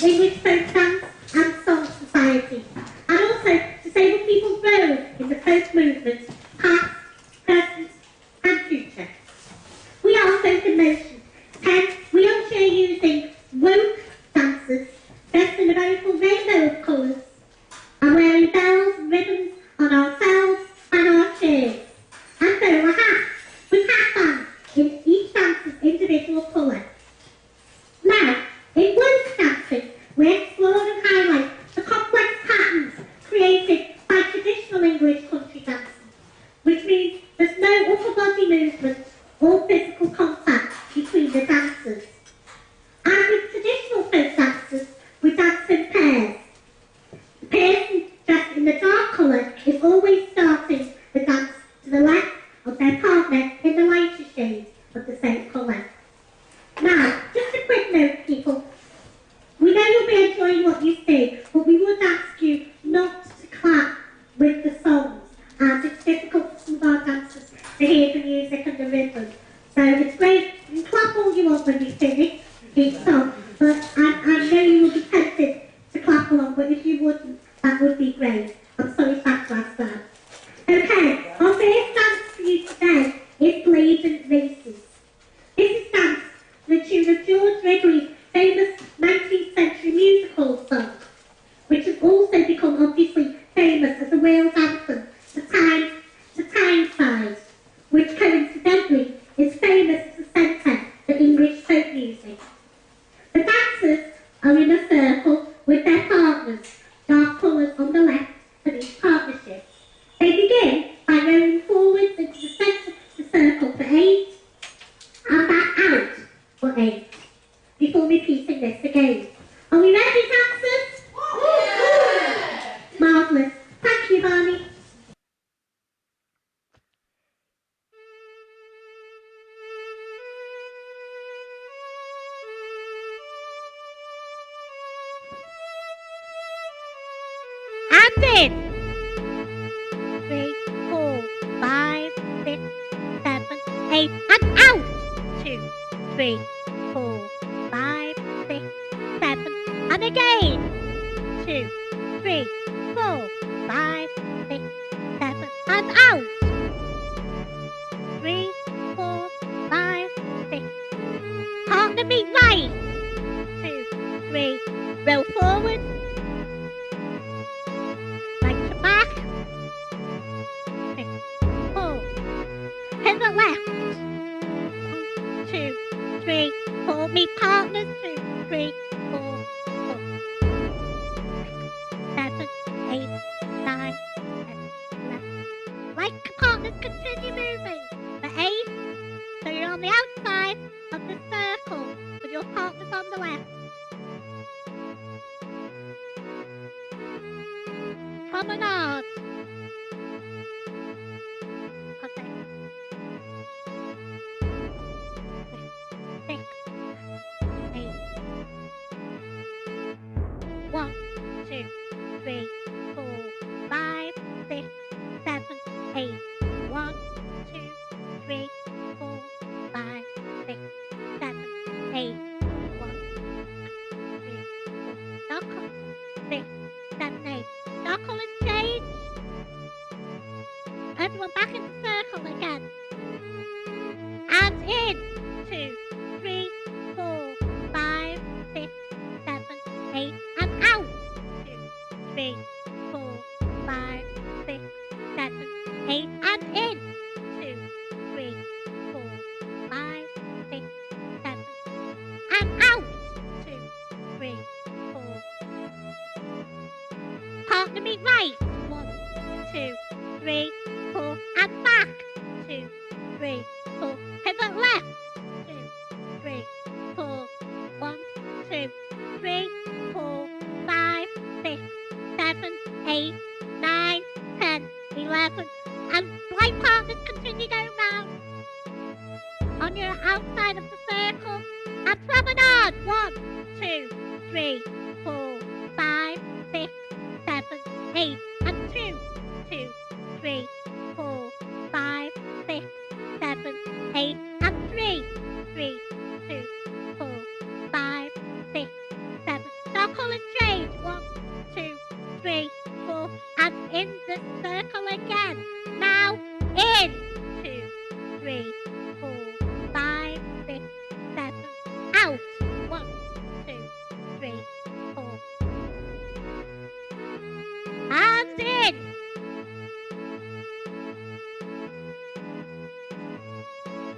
English folk dance and song society, and also disabled people's role in the post-movement, past, present and future. We are folk in motion, hence wheelchair using woke dancers dressed in a veritable rainbow of colours and wearing bells and ribbons on ourselves and our chairs, and bowler hats with hat bands in each dancer's individual colour. Now, in woke dancing, we explore and highlight the complex patterns created by traditional English country dancing, which means there's no upper body movement or physical contact between the dancers. And with traditional folk dancers, we dance in pairs. The person dressed in the dark colour is always starting the dance to the left of their partner in the lighter shade of the same colour. Now, just a quick note, people. We know you'll be enjoying what you see, but we would ask you not to clap with the songs, as it's difficult for some of our dancers to hear the music and the rhythm. So it's great, you can clap all you want when you finish each song, but I know you will be tempted to clap along, but if you wouldn't, that would be great. I'm sorry to ask that. Okay, our first dance for you today is Blatant Races. This is dance to the tune of George Wrigley's famous 19th century musical song, which has also become obviously famous as a Wales anthem, The Tyneside, which coincidentally is famous as a centre for English folk music. The dancers are in a circle with their partners, dark colours on the left of each partnership. They begin by rolling forwards into the centre of the circle for 8, and back out for 8, before repeating this again. Are we ready, dancers? Yeah. Marvellous. Thank you, Barney. And in. 3, 4, 5, 6, 7, 8, and out. 2, 3, 4, 5, 6, 7, and again. 2, 3, 4, 5, 6, 7, and out. 3, 4, 5, 6. Partner beat right. 2, 3, roll forward. Right to back. 6, 4. Pivot left. 1, 2, 3, 4. Meet partners. 2, 3, 4, 4. 7, 8, 9, 10, 11. Like partners, continue moving. For 8, so you're on the outside of the circle with your partners on the left. Promenade. Okay. 6, 8. 1, 2, 3, 4, 5, 6, 7, 8. 1, 2, 3, 4, 5, 6, 7, 8. 1, 2, 3, 4. Dark color. 6, 7, 8. Dark colors change. Everyone back in the circle again. And in. 2, 3, 4, 5, 6, 7, 8. And out. 2, 3, 4, 5, 6, 7, 8. And in. 2, 3, 4, 5, 6, 7. And out. 2, 3, 4. Partner meet right. 1, 2, 3, 4. And back. 2, 3, 4. Pivot left. 2, 3, 4. 1, 2, 3, 4, 5, 6, 7, 8, 9, 10, 11. And right partners continue going round. On your outside of the circle. And promenade. 1, 2, 3, 4, 5, 6, 7, 8. And 2, 2, 3, 4, 5, 6, 7, 8. And 3, 3, 2, 4, 5, 6, 7. Dark colours change. 1, 2, 3, 4, and in the circle again. Now in. 2, 3, 4, 5, 6, 7. Out. 1, 2, 3, 4. And in.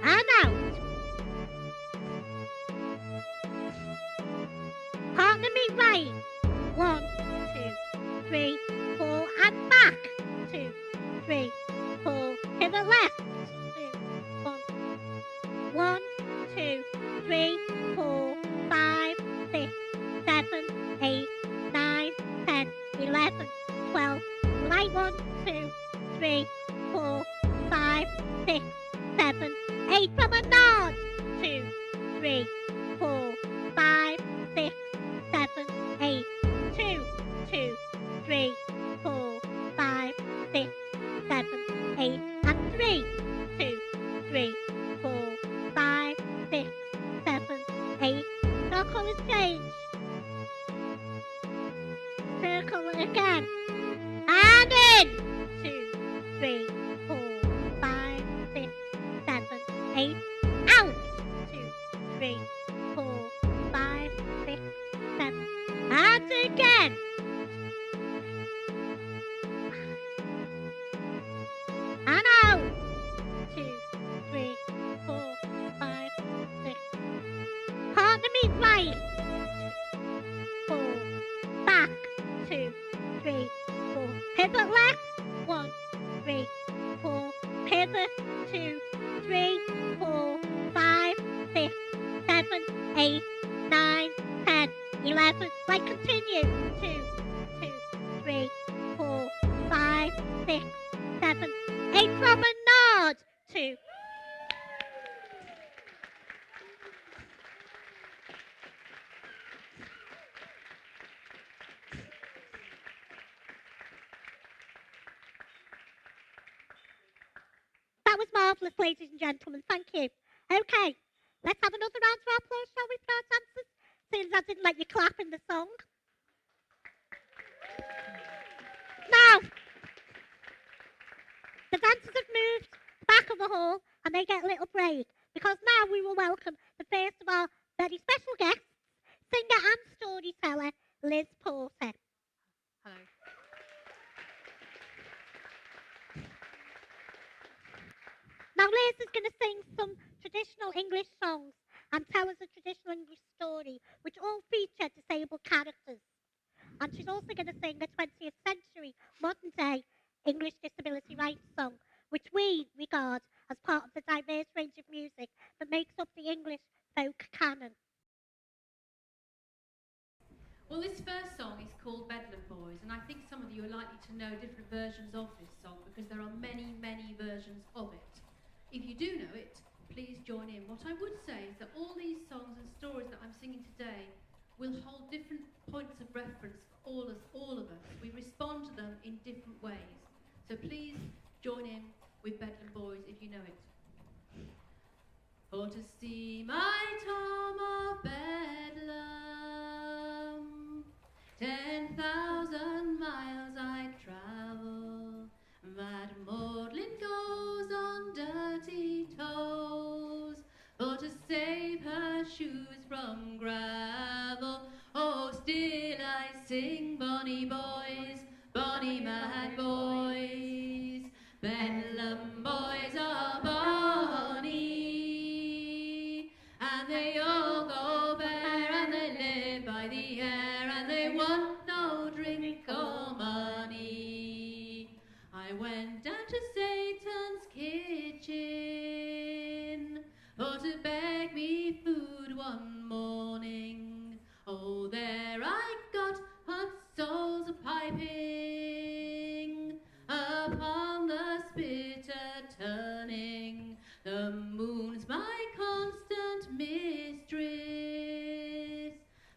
And out. Partner me right. 1, 2, 3, 4, and back. 2, 3, 4. Pivot left. 2, 1. 1, 2, 3, 4, 5, 6, 7, 8, 9, 10, 11, 12. Right 1, 2, 3, 4, 5, 6, 7, 8. Promenade. 2, 3, 4, 5, 6, 7, 8. 2, 2, 3, 4, 5, 6, 7, 8. And 3, 2, 3, 4, 5, 6, 7, 8. Circle is changed. Circle again. And in. 2, 3, 4, 5, 6, 7, 8. Out. 2, 3, 4, 5, 6, 7. And again. And out. 2, 3, 4, 5, 6. Partner me right. 4. Back. 2, 3, 4. Pivot left. 1, 3, 4. Pivot. 2, 3, 4, 5, 6, 7, 8, 9, 10, 11. Like continue. 2, 2, 3, 4, 5, 6, 7, 8. Promenade. 2. That was marvellous, ladies and gentlemen. Thank you. Okay, let's have another round of applause, shall we, for our dancers? Seeing as I didn't let you clap in the song. Now, the dancers have moved back of the hall and they get a little break because now we will welcome the first of our very special guests, singer and storyteller, Liz Porter. Hello. Now Liz is going to sing some traditional English songs and tell us a traditional English story which all feature disabled characters. And she's also going to sing a 20th century modern day English disability rights song which we regard as part of the diverse range of music that makes up the English folk canon. Well, this first song is called Bedlam Boys, and I think some of you are likely to know different versions of this song because there are many, many versions of it. If you do know it, please join in. What I would say is that all these songs and stories that I'm singing today will hold different points of reference for all of us. We respond to them in different ways. So please join in with Bedlam Boys if you know it. For to see my Tom of Bedlam, 10,000 miles I travel, that maudlin goes on dirty toes, for to save her shoes from gravel. Oh, still I sing, bonny boys, bonny mad boys, Bedlam boys are bonny, and they all go bare, and they live by the air, and they want no drink or money. I went down to Satan's kitchen for to beg me food one morning. Oh, there I got hot souls a-piping, upon the spit a-turning. The moon's my constant mistress,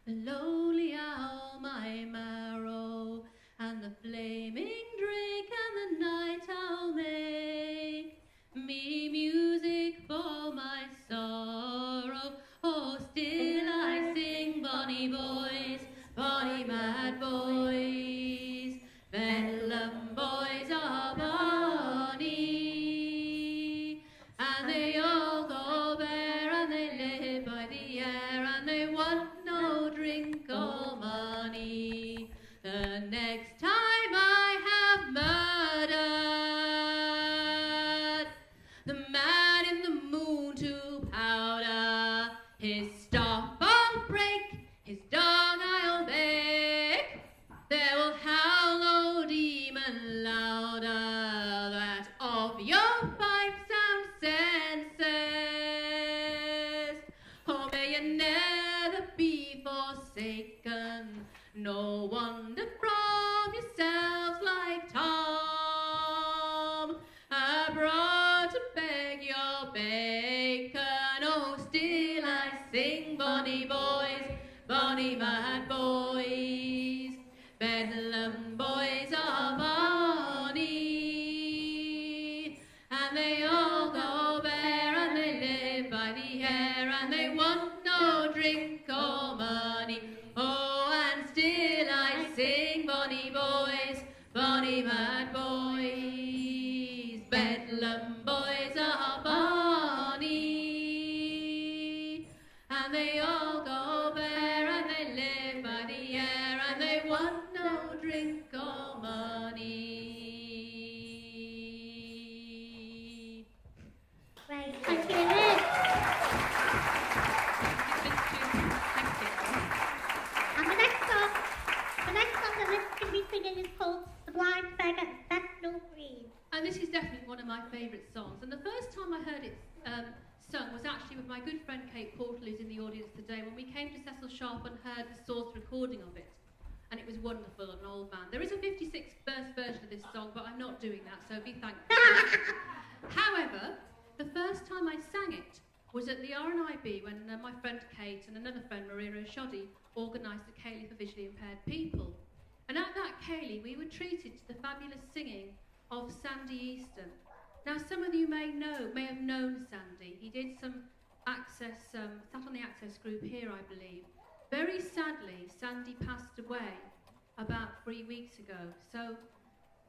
the lowly owl my marrow, and the flaming drake and the night owl make me music for my sorrow. Oh, still I sing, bonny boys, bonny bacon. No wonder from yourselves like Tom, abroad to beg your bacon. Oh, still I sing, bonny boys, bonny mad boys, Bedlam boys are bonny, and they all go bare, and they live by the air, and they want no drink or money. Oh, and still I sing, bonny boys, bonny mad boys, Bedlam boys are bonny, and they all go bare, and they live by the air, and they want no drink or money. Right, thank you, Liz. And the next song that Liz is going to be singing is called The Blind Beggar of Bethnal Green. And this is definitely one of my favourite songs. And the first time I heard it sung was actually with my good friend Kate Portal, who's in the audience today, when we came to Cecil Sharp and heard the source recording of it. And it was wonderful, an old man. There is a 56 verse version of this song, but I'm not doing that, so be thankful. However, the first time I sang it was at the RNIB when my friend Kate and another friend, Maria O'Shoddy, organised a ceilidh for visually impaired people. And at that ceilidh, we were treated to the fabulous singing of Sandy Easton. Now, some of you may have known Sandy. He did some access, sat on the access group here, I believe. Very sadly, Sandy passed away about 3 weeks ago. So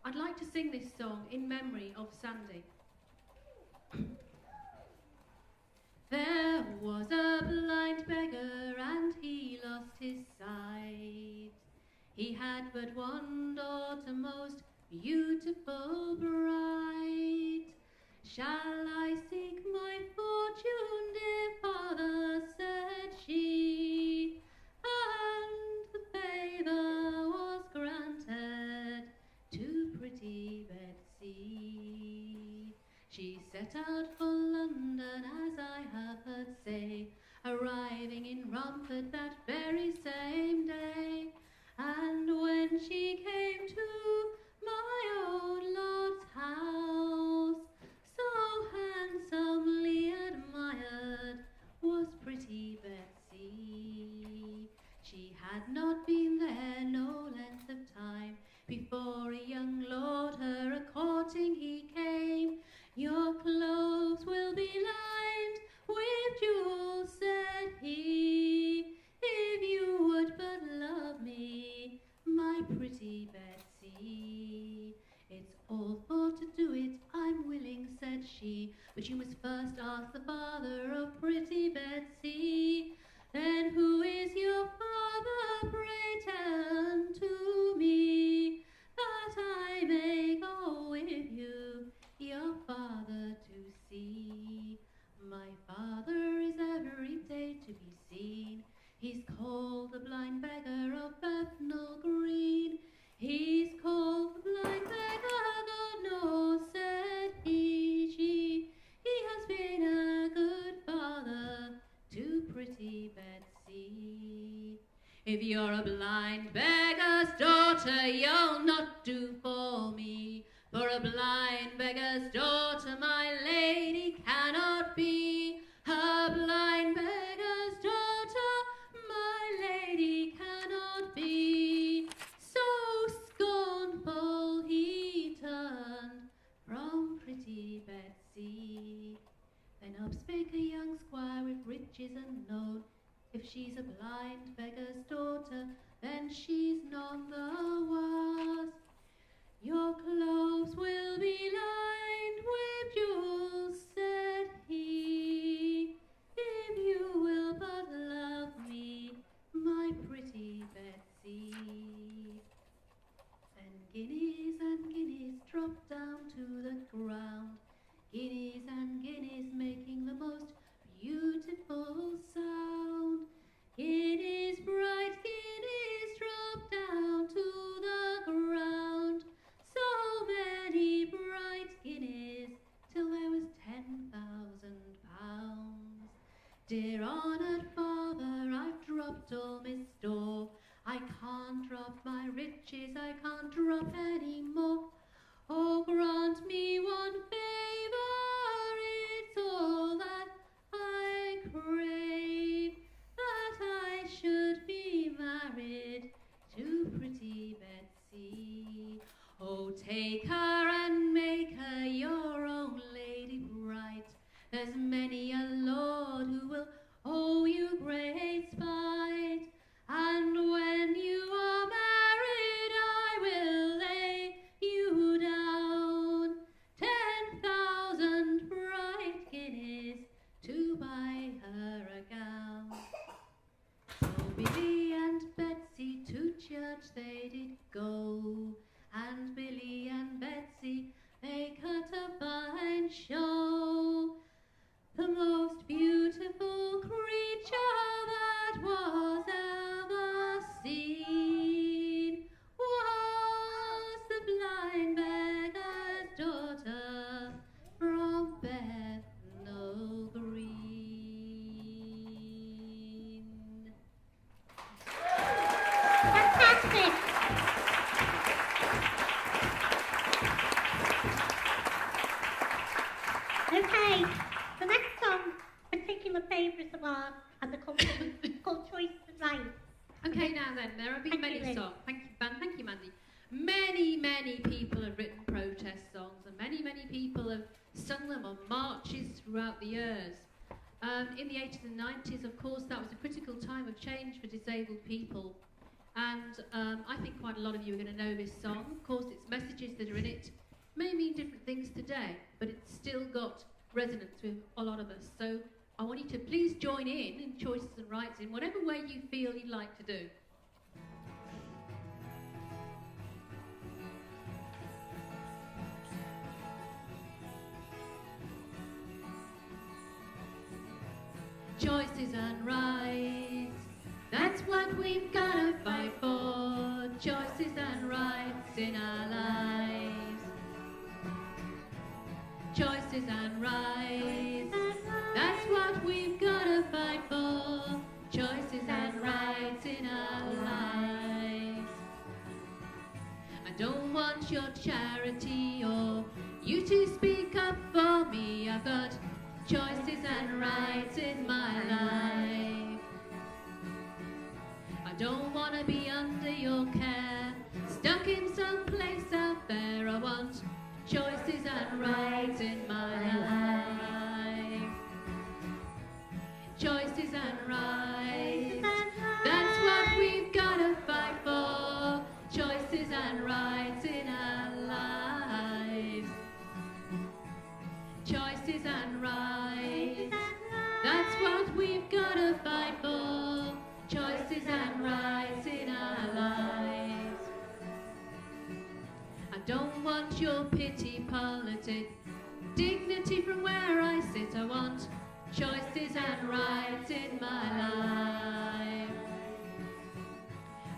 I'd like to sing this song in memory of Sandy. There was a blind beggar and he lost his sight. He had but one daughter, most beautiful, bright. Shall I seek my fortune, dear father, said she, and the favour was granted to pretty Betsy. She set out for London, as I have heard say, arriving in Romford that very same day. And when she came to my own lord's house, so handsomely admired was pretty Betsy. She had not been there no length of time before a young lord her a-courting he came. Your clothes will be lined with jewels, said he, if you would but love me, my pretty Betsy. It's all for to do it, I'm willing, said she, but you must first ask the father of pretty Betsy. Then who is your father, pray tell unto me, that I may go with you, your father to see. My father is every day to be seen. He's called the blind beggar of Bethnal Green. He's called the blind beggar, God knows, said he has been a good father to pretty Betsy. If you're a blind beggar's daughter, you'll not do for me, for a blind beggar's daughter my lady cannot be. A blind beggar's daughter my lady cannot be. So scornful he turned from pretty Betsy. Then up spake a young squire with riches unknown, if she's a blind beggar's daughter, then she's none the worse. Your clothes will be lined with jewels, said he, if you will but love me, my pretty Betsy. Then guineas dropped down to the ground, guineas and guineas making the most beautiful sound. Guineas, bright guineas, dropped down to the ground, so many bright guineas, till there was 10,000 pounds. Dear honoured father, I've dropped all my store, I can't drop my riches, I can't drop any more. Oh, grant me one favour, it's all that I crave, that I should be married to pretty Betsy. Oh, take her and make her your own lady bright. There's many a lord who will owe you great spite, and when you are married I will lay you down 10,000 bright guineas to buy her a gown. So Billy and Betsy to church they did go, and Billy and Betsy they cut a fine show. The most beautiful creature that was ever seen was the blind beggar's daughter from Bethnal Green. Fantastic. Okay, the next song, particular favourite of ours and the company, called Choice and Right. Okay, now then, there have been Thank many you, Lynn. songs. Thank you, Mandy. Many people have written protest songs, and many people have sung them on marches throughout the years. In the 80s and 90s, of course, that was a critical time of change for disabled people. And I think quite a lot of you are going to know this song. Of course, its messages that are in it may mean different things today, but it's still got resonance with a lot of us. So I want you to please join in Choices and Rights in whatever way you feel you'd like to do. Choices and rights, that's what we've got to fight for. Choices and rights in our lives. Choices and rights, that's what we've got to fight for. Choices and rights in our lives. I don't want your charity or you to speak up for me. I've got choices and rights in my life. I don't want to be under your care, stuck in some place out there. I want choices and rights in my life. Choices and rights, that's what we've got to fight for. Choices and rights in our lives. Choices and rights, that's what we've got to fight for. Choices and rights in our lives. I don't want your pity politic, dignity from where I sit. I want choices and rights in my life.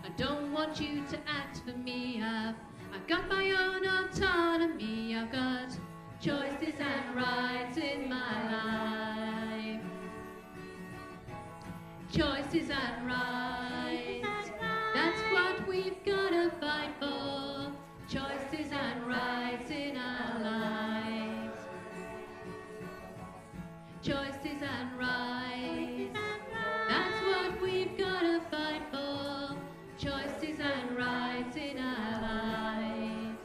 I don't want you to act for me. I've got my own autonomy. I've got choices and rights in my life. Choices and rights, that's what we've got to fight for. Choices and rights in our lives. Choices and rights, that's what we've got to fight for. Choices and rights in our lives.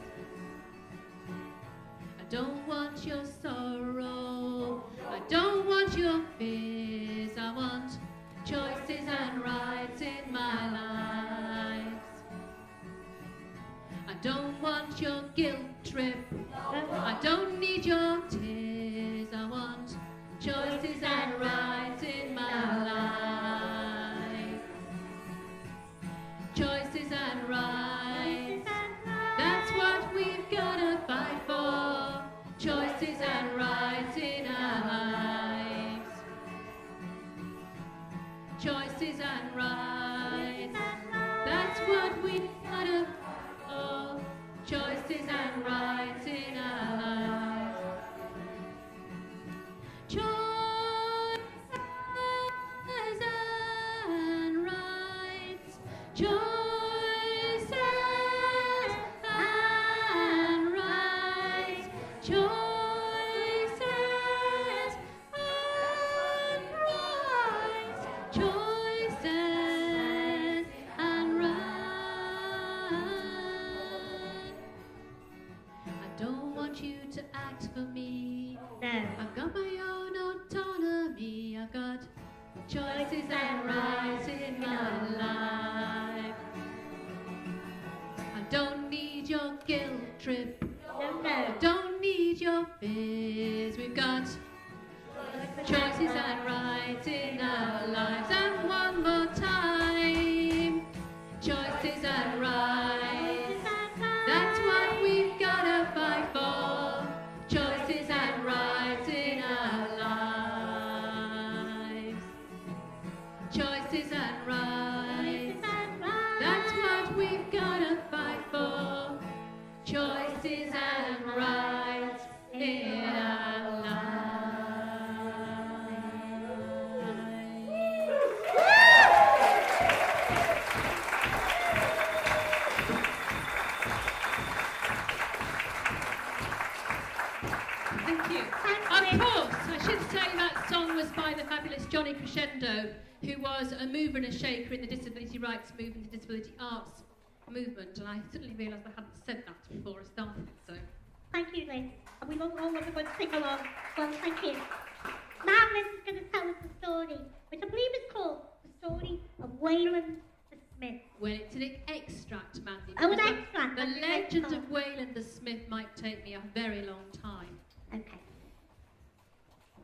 I don't want your sorrow, I don't want your fears. I want choices and rights in my lives. I don't want your guilt trip, I don't need your tears. I want choices and rights in my life. Choices and rights, that's what we've got to fight for. Choices and rights in our lives. Choices and rights, that's what we've got to fight for. Choices and rights in our lives. right for me. No. I've got my own autonomy. I've got choices and rights in my life. I don't need your guilt trip. No, I no. don't need your fears. We've got choices and rights in our lives. And one more time, choices and rights. That's what we've gotta fight for. Choices and rights in our lives. Choices and rights. That's what we've gotta fight for. Choices and rights in our lives. Thank you. Of course, I should say that song was by the fabulous Johnny Crescendo, who was a mover and a shaker in the disability rights movement, the disability arts movement, and I suddenly realised I hadn't said that before I started, so. Thank you, Liz. And we won't all everybody sing along. Well, thank you. Now Liz is going to tell us the story, which I believe is called The Story of Wayland the Smith. Well, it's an extract, Mandy. Oh, an because extract. The That's a legend great of Wayland the Smith might take me a very long time. Okay. I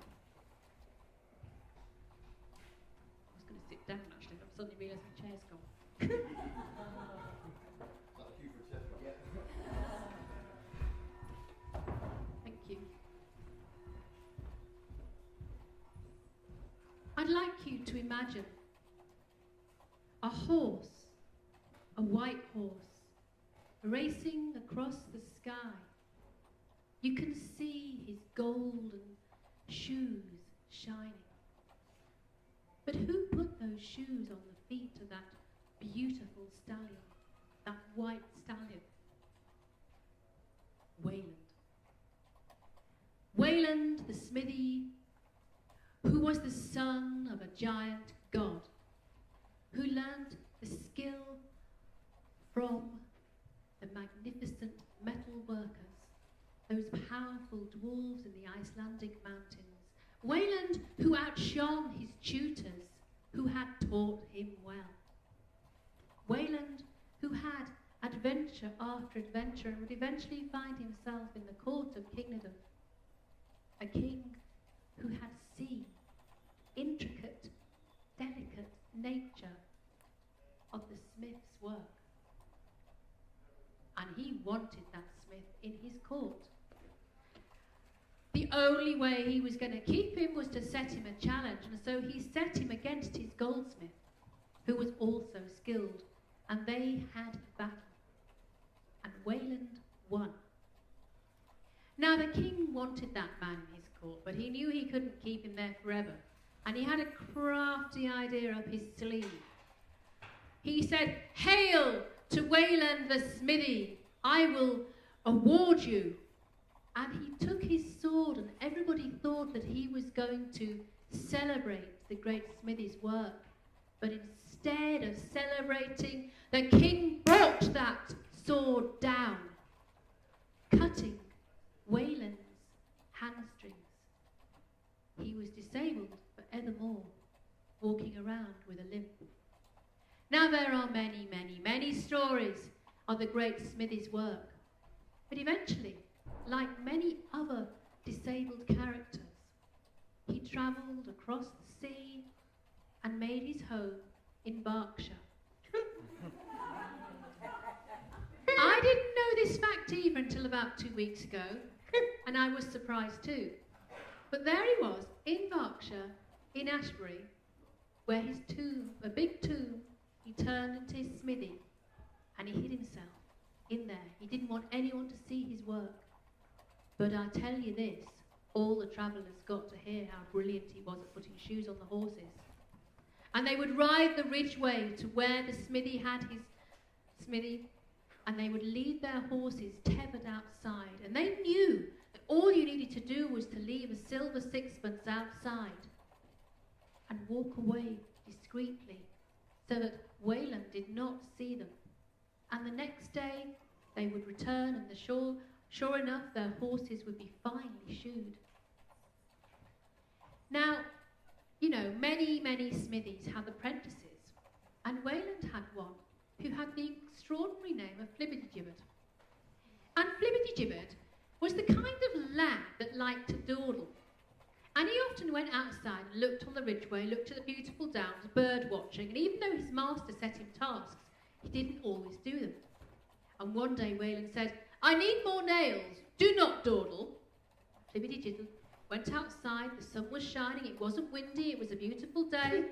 was going to sit down, actually, but I'm suddenly realised my chair's gone. Thank you. I'd like you to imagine a horse, a white horse, racing across the sky. You can see his golden shoes shining. But who put those shoes on the feet of that beautiful stallion, that white stallion? Wayland. Wayland the smithy, who was the son of a giant god, who learnt the skill from the magnificent metal workers, those powerful dwarves in the Icelandic mountains. Wayland, who outshone his tutors, who had taught him well. Wayland, who had adventure after adventure and would eventually find himself in the court of kingdom, a king who had seen intricate, delicate nature of the smith's work. And he wanted that smith in his court. The only way he was going to keep him was to set him a challenge, and so he set him against his goldsmith, who was also skilled, and they had a battle. And Wayland won. Now the king wanted that man in his court, but he knew he couldn't keep him there forever, and he had a crafty idea up his sleeve. He said, "Hail to Wayland the smithy, I will award you." And he took his sword, and everybody thought that he was going to celebrate the great smithy's work. But instead of celebrating, the king brought that sword down, cutting Wayland's hamstrings. He was disabled forevermore, walking around with a limp. Now there are many, many, many stories of the great smithy's work. But eventually, like many other disabled characters, he travelled across the sea and made his home in Berkshire. I didn't know this fact either until about 2 weeks ago, and I was surprised too. But there he was, in Berkshire, in Ashbury, where his tomb, a big tomb, he turned into his smithy, and he hid himself in there. He didn't want anyone to see his work. But I tell you this, all the travellers got to hear how brilliant he was at putting shoes on the horses. And they would ride the ridgeway to where the smithy had his smithy, and they would lead their horses tethered outside. And they knew that all you needed to do was to leave a silver sixpence outside and walk away discreetly so that Wayland did not see them. And the next day they would return, and the Sure enough, their horses would be finely shoed. Now, you know, many, many smithies had apprentices, and Wayland had one who had the extraordinary name of Flibbertigibbet. And Flibbertigibbet was the kind of lad that liked to dawdle. And he often went outside and looked on the ridgeway, looked at the beautiful downs, bird watching, and even though his master set him tasks, he didn't always do them. And one day Wayland said, "I need more nails, do not dawdle." Flibbertigibbet went outside, the sun was shining, it wasn't windy, it was a beautiful day,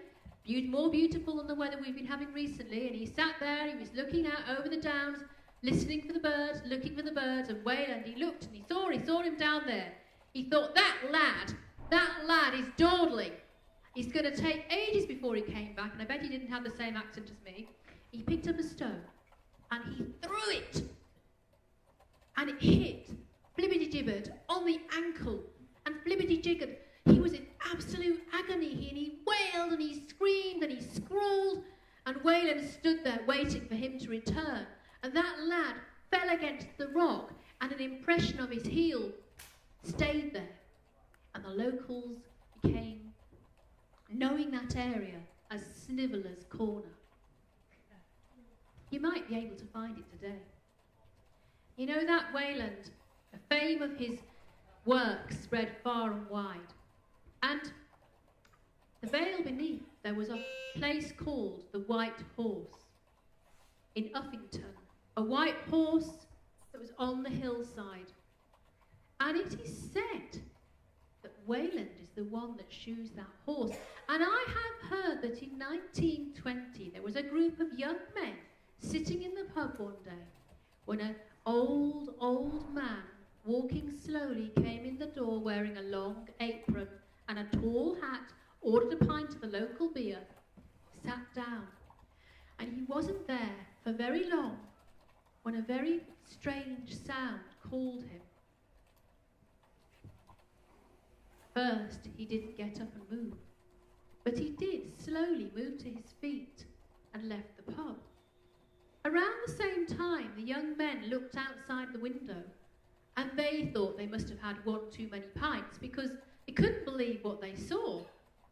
more beautiful than the weather we've been having recently, and he sat there, he was looking out over the downs, listening for the birds, looking for the birds, and Wayland, he looked and he saw him down there. He thought, that lad is dawdling. He's going to take ages before he came back, and I bet he didn't have the same accent as me. He picked up a stone, and he threw it, and it hit Flibbertigibbet on the ankle, and Flibbertigibbet, he was in absolute agony, and he wailed, and he screamed, and he scrawled, and Wayland stood there waiting for him to return, and that lad fell against the rock, and an impression of his heel stayed there, and the locals became knowing that area as Sniveller's Corner. You might be able to find it today. You know that Wayland, the fame of his work spread far and wide. And the vale beneath, there was a place called the White Horse in Uffington. A white horse that was on the hillside. And it is said that Wayland is the one that shoes that horse. And I have heard that in 1920 there was a group of young men sitting in the pub one day when an old man walking slowly came in the door wearing a long apron and a tall hat, ordered a pint of the local beer, sat down. And he wasn't there for very long when a very strange sound called him. First, he didn't get up and move, but he did slowly move to his feet and left the pub. Around the same time, the young men looked outside the window, and they thought they must have had one too many pints because they couldn't believe what they saw.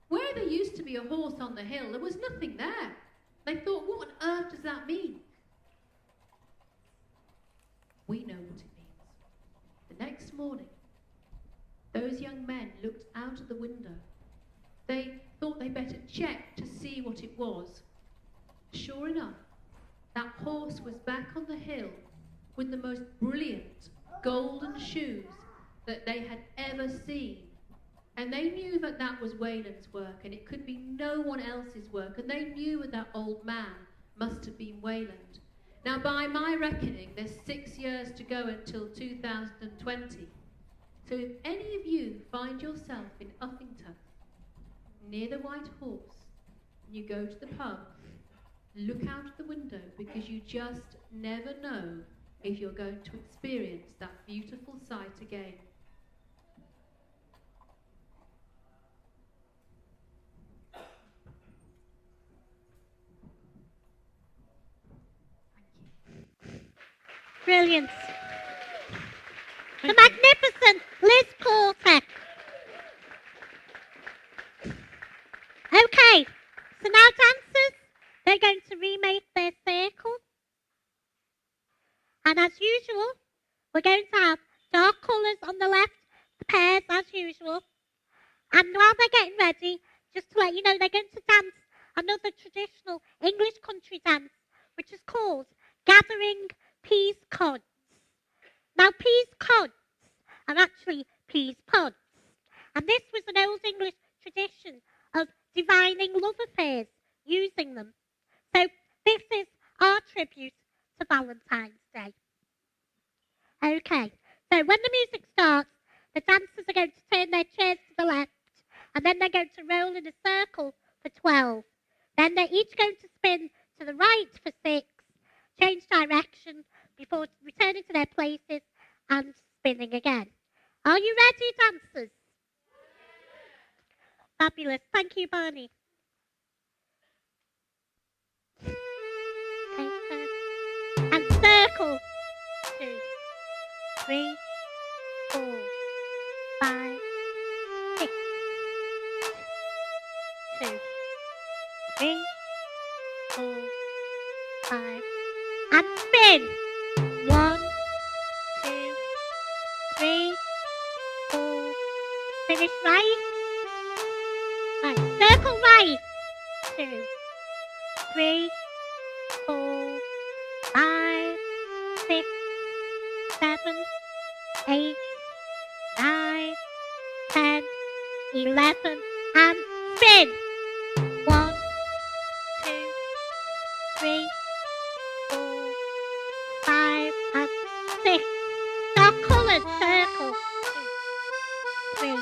Where there used to be a horse on the hill, there was nothing there. They thought, what on earth does that mean? We know what it means. The next morning, those young men looked out of the window. They thought they'd better check to see what it was. Sure enough, that horse was back on the hill with the most brilliant golden shoes that they had ever seen. And they knew that that was Wayland's work, and it could be no one else's work, and they knew that that old man must have been Wayland. Now, by my reckoning, there's 6 years to go until 2020. So if any of you find yourself in Uffington, near the White Horse, and you go to the pub, look out of the window, because you just never know if you're going to experience that beautiful sight again. Brilliant. The magnificent Liz Porter. Okay, so now dancers, they're going to remake their circle. And as usual, we're going to have dark colours on the left, the pairs as usual. And while they're getting ready, just to let you know, they're going to dance another traditional English country dance, which is called Gathering Peas Cods. Now, peas cods are actually peas pods. And this was an old English tradition of divining love affairs using them. So this is our tribute to Valentine's Day. Okay, so when the music starts, the dancers are going to turn their chairs to the left, and then they're going to roll in a circle for 12. Then they're each going to spin to the right for 6, change direction before returning to their places and spinning again. Are you ready, dancers? Fabulous. Thank you, Barney. Okay, and circle 2. 3, 4, 5, 6, 2, 3, 4, 5, and spin. 1, 2, 3, 4, finish right. Right, circle right. 2, 3, 4, 5, 6, 7, 8, 9, 10, 11, and spin. 1, 2, 3, 4, 5, and 6. Dark coloured circle. 2, 3,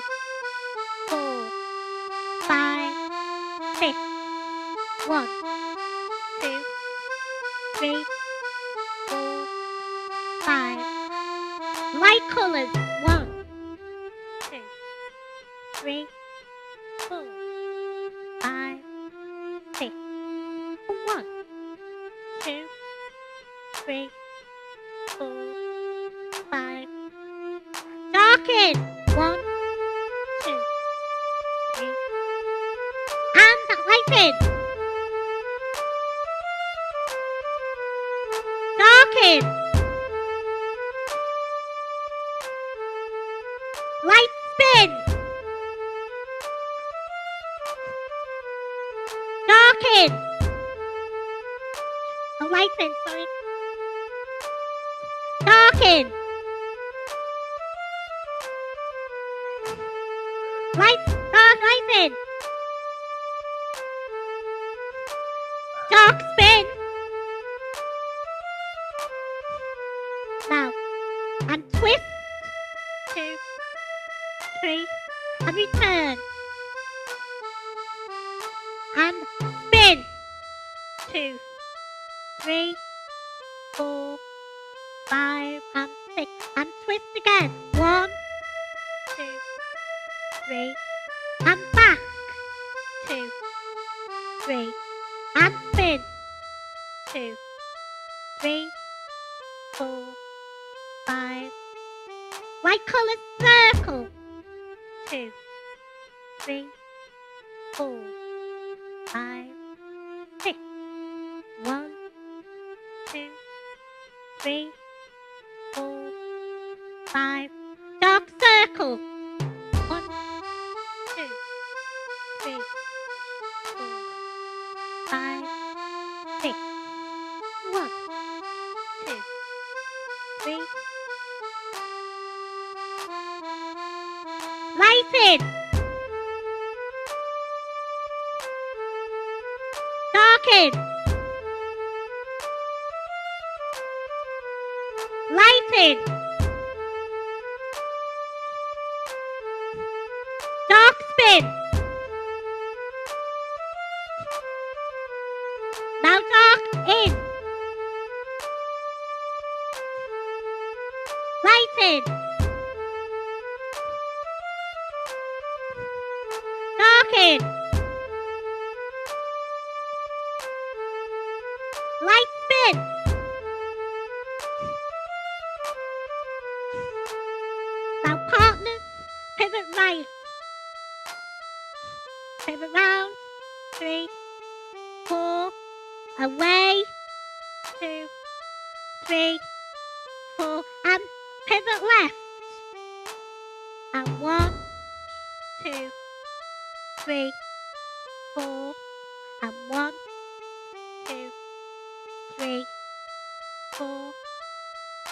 4, 5, 6. 1, 2, 3, 4, 5. Light colours. 1, 2, 3, 4, 5, 6. 1, 2, 3, 4, 5. Darken. 1, 2, 3. And lighten. Darken. Light spin. Darken. Oh, lighten, sorry. Darken. Lighten. Dark spin. Now, and twist. 2, 3, and return. And spin. 2, 3, 4, 5, and 6. And twist again. 1, 2, 3, and back. 2, 3, and spin. 2, 3, 4, 5. White coloured circle. 2, 3, 4, 5, 6. 1, 2, 3, 4, 5. Dark circle. 1, 2, 3, 4, 5, 6. 1, 2, 3. Lighten. Darken. Lighten. Dark spin. Now dark in. Lighten. Darken. Light spin. Now partners, pivot right. Pivot round. 3, 4. Away. 2, 3, 4. And pivot left. And 1, 2, 3, 4. And 1, 2, 3, 4.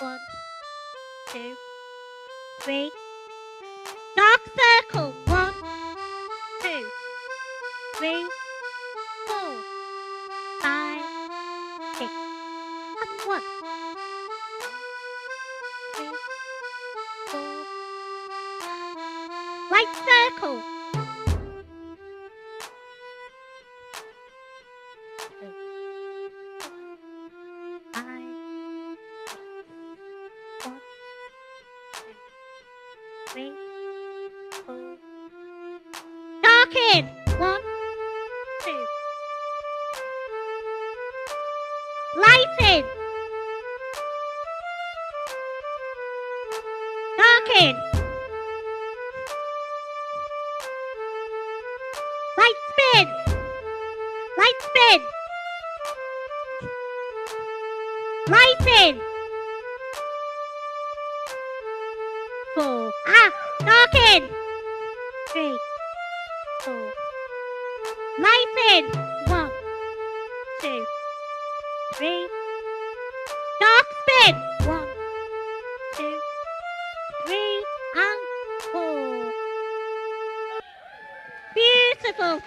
1, 2, 3. Dark circle. 1, 2, 3, 4, 5, 6. And 1, 2, 3, 4. Light circle. 3, 5, 1, 2, 3, 4. Darken. 1, 2. Lighten. Dark in. Light spin. Light spin. Light in. 4. Dark in. 3, 4. Light in. 1, 2, 3. Dark spin. 1, 2, 3, and 4. Beautiful.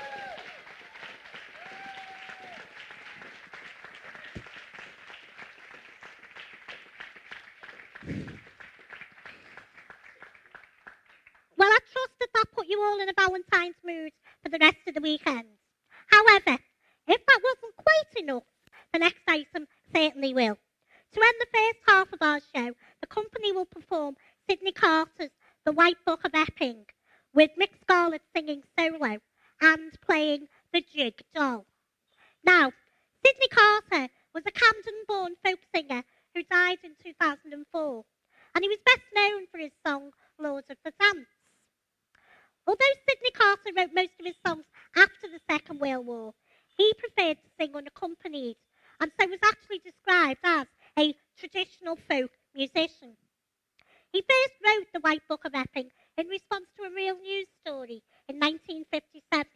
Well, I trust that put you all in a Valentine's mood for the rest of the weekend. However, if that wasn't quite enough, the next item certainly will. To end the first half of our show, the company will perform Sydney Carter's The White Book of Epping, with Mick Scarlett singing solo and playing the Jig Doll. Now, Sydney Carter was a Camden-born folk singer who died in 2004, and he was best known for his song Lord of the Dance. Although Sydney Carter wrote most of his songs after the Second World War, he preferred to sing unaccompanied, and so was actually described as a traditional folk musician. He first wrote The White Book of Epping in response to a real news story in 1957,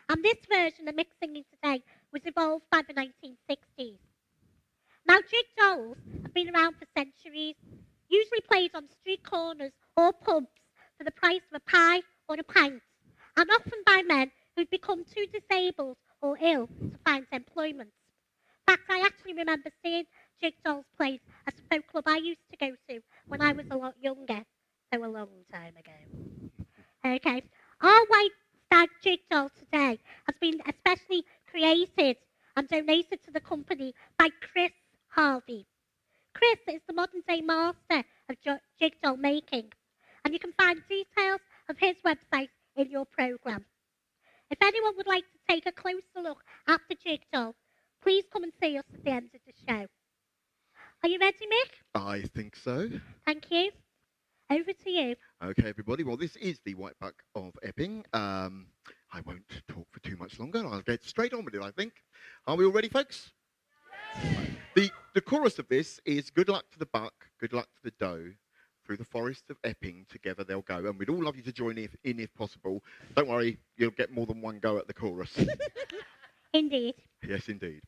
and this version of Mick singing today was evolved by the 1960s. Now, jig dolls have been around for centuries, usually played on street corners or pubs for the price of a pie or a pint, and often by men who'd become too disabled or ill to find employment. In fact, I actually remember seeing jig dolls played at a folk club I used to go to when I was a lot younger, so a long time ago. Okay, our white stag jig doll today has been especially created and donated to the company by Chris Harvey. Chris is the modern-day master of jig doll making, and you can find details of his website in your programme. If anyone would like to take a closer look at the jig doll, please come and see us at the end of the show. Are you ready, Mick? I think so. Thank you. Over to you. Okay, everybody. Well, this is the White Book of Epping. I won't talk for too much longer. I'll get straight on with it, I think. Are we all ready, folks? Yes. The chorus of this is good luck to the buck, good luck to the doe. Through the forest of Epping, together they'll go. And we'd all love you to join in if possible. Don't worry, you'll get more than one go at the chorus. Indeed. Yes, indeed.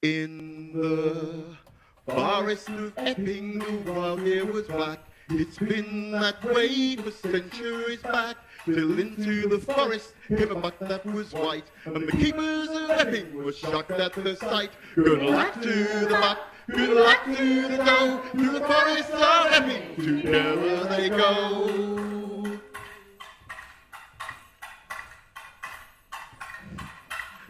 In the forest of Epping, the wild deer was black. It's been that way for centuries back, till into the forest came a buck that was white, and the keepers of Epping were shocked at the sight. Good luck to the buck, good luck to the doe, through the forest of Epping, together they go.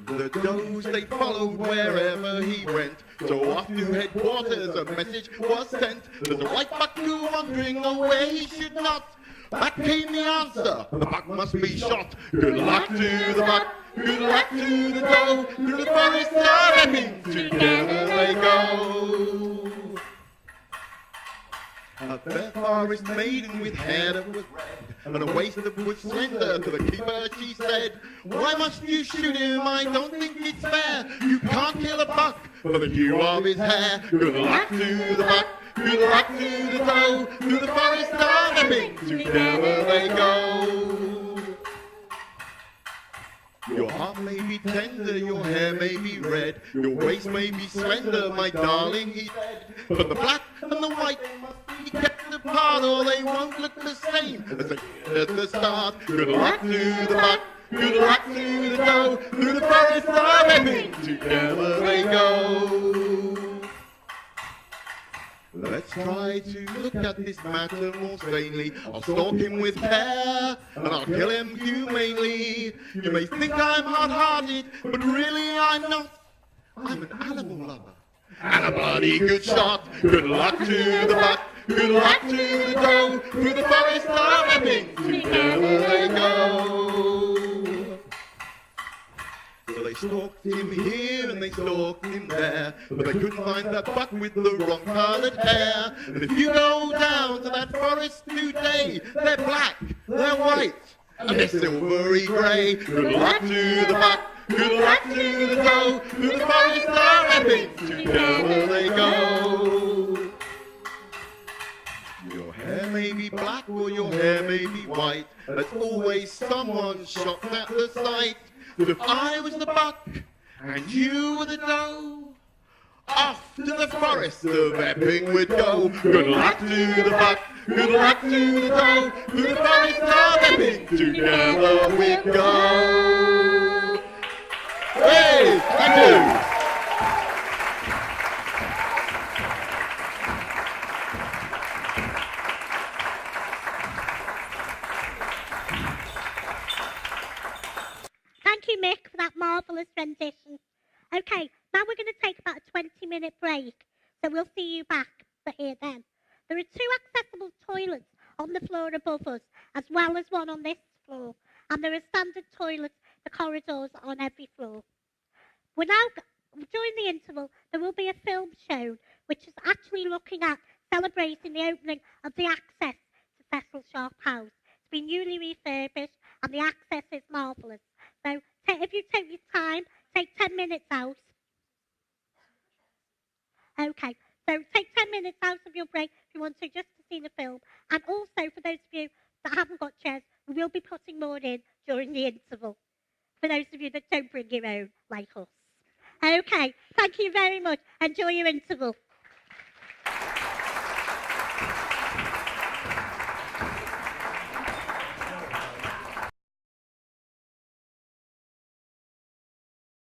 The does they followed wherever he went, so off to headquarters a message was sent. There's a white buck wandering away he should not. Back came the answer, the buck must be shot. Good luck to the buck, good luck to the doe, through the forest of Epping, together they go. A fair forest maiden with hair that was red, and a waist that was slender, to the keeper she said, why must you shoot him? I don't think it's fair. You can't kill a buck for the hue of his hair. Good luck to the buck, good luck to the doe, through the forest of Epping, together they go. Your heart may be tender, your hair may be red, your waist may be slender, my darling, he said. But the black and the white must be kept apart, or they won't look the same as they did at the start. Good luck to the buck, good luck to the doe, through the forest of Epping, together they go. Let's try to look at this matter more sanely. I'll stalk him with care, and I'll kill him humanely. You may think I'm hard-hearted, but really I'm not. I'm an animal lover, and a bloody good shot. Good luck to the buck, good luck to the doe, through the forest of Epping, together they go. So they stalked him here and they stalked him there, but they couldn't find that buck with the wrong coloured hair. And if you go down to that forest today, they're black, they're white, and they're silvery grey. Good luck to the buck, good luck to the doe, to the forest are ebbing, together they go. Your hair may be black or your hair may be white, there's always someone shocked at the sight. But if I was the buck and you were the doe, off to the forest of Epping we'd go. Good luck to the buck, good luck to the doe, to the forest of Epping, together we'd go. Hey, thank you. Thank you, Mick, for that marvellous rendition. Okay, now we're going to take about a 20-minute break, so we'll see you back here then. There are 2 accessible toilets on the floor above us, as well as one on this floor, and there are standard toilets, the corridors on every floor. During the interval, there will be a film shown, which is actually looking at celebrating the opening of the access to Cecil Sharp House. It's been newly refurbished, and the access is marvellous. So if you take your time, take 10 minutes out. Okay, so take 10 minutes out of your break if you want to, just to see the film. And also, for those of you that haven't got chairs, we will be putting more in during the interval, for those of you that don't bring your own, like us. Okay, thank you very much. Enjoy your interval.